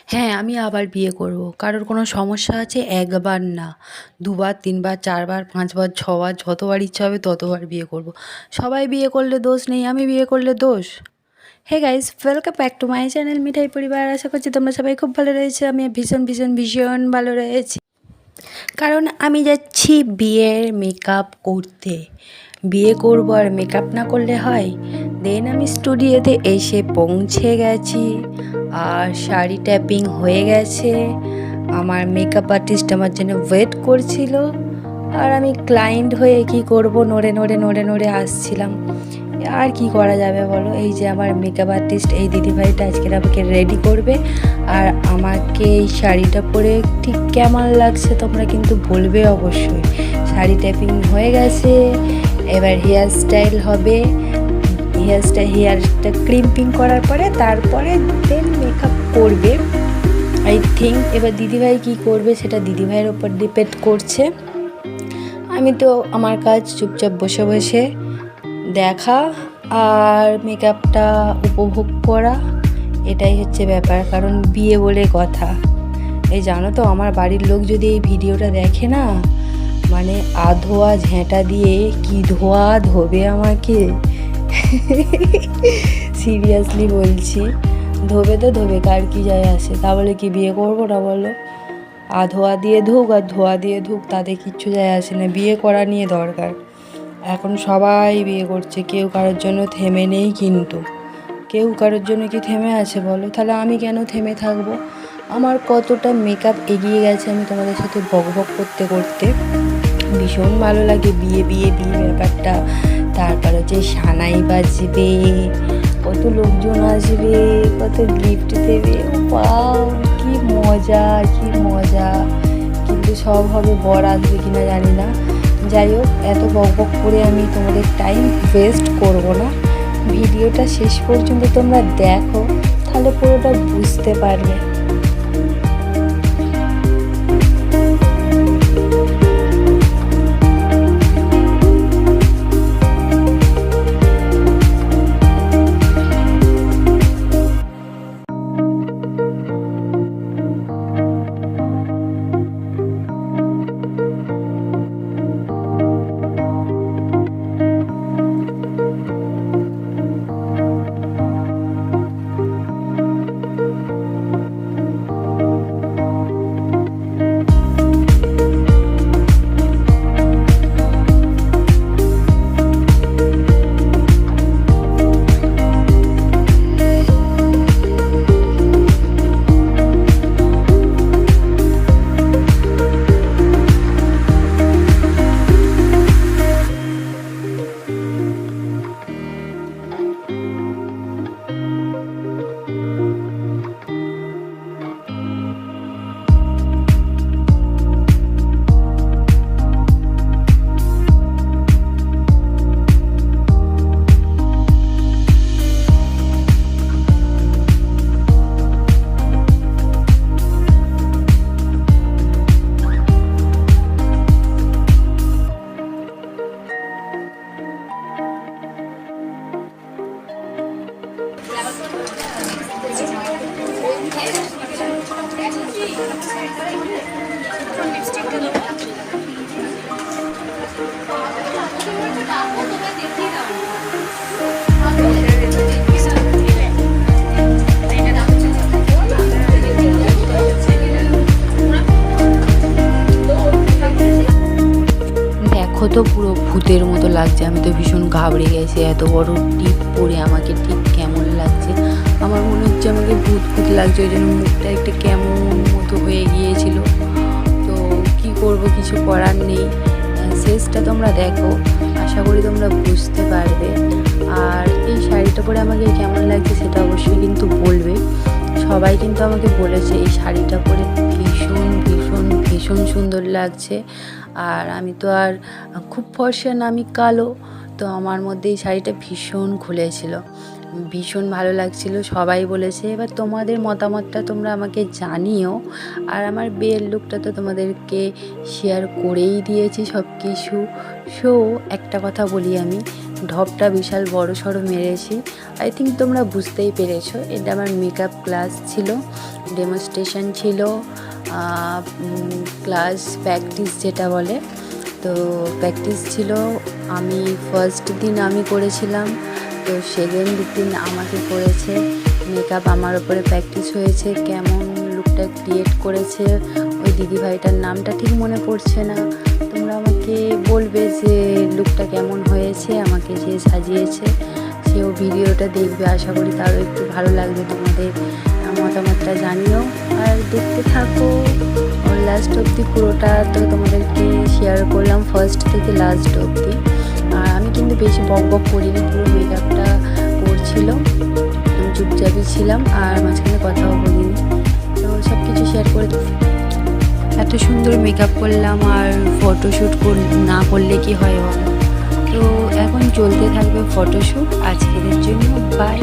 হ্যাঁ, আমি আবার বিয়ে করব। কারোর কোনো সমস্যা আছে একবার না, দুবার, তিনবার, চারবার, পাঁচবার, ছবার যতবার ইচ্ছা হবে ততবার বিয়ে করব। সবাই বিয়ে করলে দোষ নেই, আমি বিয়ে করলে দোষ? Hey guys, welcome back to my channel Mithai পরিবার। আশা করছি তোমরা সবাই খুব ভালো রয়েছে। আমি ভীষণ ভীষণ ভীষণ ভালো রয়েছি। কারণ আমি যাচ্ছি বিয়ের মেকআপ করতে। বিয়ে করবো আর মেকআপ না করলে হয়? দেন আমি স্টুডিওতে এসে পৌঁছে গেছি আর শাড়ি ট্যাপিং হয়ে গেছে। আমার মেকআপ আর্টিস্ট আমার জন্য ওয়েট করছিল আর আমি ক্লায়েন্ট হয়ে কি করব, নড়ে নড়ে নড়ে নড়ে আসছিলাম। আর কি করা যাবে বলো? এই যে আমার মেকআপ আর্টিস্ট, এই দিদিভাইটা আজকে আমাকে রেডি করবে। আর আমাকে এই শাড়িটা পরে ঠিক কেমন লাগছে তোমরা কিন্তু বলবে অবশ্যই। শাড়ি ট্যাপিং হয়ে গেছে, এবার হেয়ার স্টাইল হবে। হেয়ারটা ক্রিম্পিং করার পরে তারপরে দেন মেকআপ করবে আই থিঙ্ক। এবার দিদিভাই কি করবে সেটা দিদিভাইয়ের ওপর ডিপেন্ড করছে। আমি তো আমার কাজ চুপচাপ বসে বসে দেখা আর মেকআপটা উপভোগ করা, এটাই হচ্ছে ব্যাপার। কারণ বিয়ে বলে কথা। এই জানো তো, আমার বাড়ির লোক যদি এই ভিডিওটা দেখে না, মানে আধোয়া ঝেঁটা দিয়ে কি ধোয়া ধোবে আমাকে। সিরিয়াসলি বলছি, ধোবে তো ধোবে, কার কি যায় আসে? তা বলে কি বিয়ে করবো না বলো? আধোয়া দিয়ে ধুক আর ধোয়া দিয়ে ধুক, তাতে কিচ্ছু যায় আসে না। বিয়ে করা নিয়ে দরকার। এখন সবাই বিয়ে করছে, কেউ কারোর জন্য থেমে নেই। কিন্তু কেউ কারোর জন্য কি থেমে আছে বলো? তাহলে আমি কেন থেমে থাকবো? আমার কতটা মেকআপ এগিয়ে গেছে আমি তোমাদের সাথে বকবক করতে করতে। ভীষণ ভালো লাগে বিয়ে বিয়ে বিয়ে ব্যাপারটা। তারপর হচ্ছে সানাই বাজবে, কত লোকজন আসবে, কত গিফট দেবে। ওয়াও, কি মজা কি মজা! কিন্তু সব হবে, বর আসবে কিনা জানি না। যাই হোক, এত বকবক করে আমি তোমাদের টাইম ওয়েস্ট করব না। ভিডিওটা শেষ পর্যন্ত তোমরা দেখো, তাহলে পুরোটা বুঝতে পারবে। দেখো তো, পুরো ভূতের মতো লাগছে। আমি তো ভীষণ ঘাবড়ে গেছি। এত বড় টিপ পরে আমাকে ঠিক কেমন লাগছে? আমার মনে হচ্ছে আমাকে ভূত ভূত লাগছে। ওই জন্য মুখটা একটা কেমন মতো হয়ে গিয়েছিল। তো কি করব, কিছু করার নেই। শেষটা তোমরা দেখো, আশা করি তোমরা বুঝতে পারবে। আর এই শাড়িটা পরে আমাকে কেমন লাগছে সেটা অবশ্যই কিন্তু বলবে। সবাই কিন্তু আমাকে বলেছে এই শাড়িটা পরে ভীষণ ভীষণ ভীষণ সুন্দর লাগছে। আর আমি তো আর খুব ফর্সা না, আমি কালো। তো আমার মধ্যে এই শাড়িটা ভীষণ খুলেছিল, ভীষণ ভালো লাগছিল, সবাই বলেছে। এবার তোমাদের মতামতটা তোমরা আমাকে জানিও। আর আমার বিয়ের লুকটা তো তোমাদেরকে শেয়ার করেই দিয়েছি সব কিছু। সো একটা কথা বলি, আমি ঢপটা বিশাল বড় সড়ো মেরেছি। আই থিঙ্ক তোমরা বুঝতেই পেরেছো, এটা আমার মেকআপ ক্লাস ছিল। ডেমনস্ট্রেশন ছিল, ক্লাস প্র্যাকটিস যেটা বলে, তো প্র্যাকটিস ছিল। আমি ফার্স্ট দিন আমি করেছিলাম, তো সেকেন্ড দিন আমাকে করেছে মেকআপ। আমার ওপরে প্র্যাকটিস হয়েছে, কেমন লুকটা ক্রিয়েট করেছে ওই দিদিভাইটার নামটা ঠিক মনে পড়ছে না, তোমরা আমাকে বলবে যে লুকটা কেমন হয়েছে। আমাকে যে সাজিয়েছে সেও ভিডিওটা দেখবে, আশা করি তারও একটু ভালো লাগবে। তোমাদের মতামতটা জানিও আর দেখতে থাকো লাস্ট অবধি। পুরোটা তো তোমাদেরকে শেয়ার করলাম ফার্স্ট থেকে লাস্ট অবধি। আর আমি কিন্তু বেশি বক বক করিনি, পুরো মেকআপটা করছিল, আমি চুপচাপই ছিলাম আর মাঝখানে কথাও বলিনি। তো সব কিছু শেয়ার করে এত সুন্দর মেকআপ করলাম আর ফটোশ্যুট না করলে কি হয় বলো। তো এখন চলতে থাকবে ফটোশ্যুট আজকের জন্য। বাই।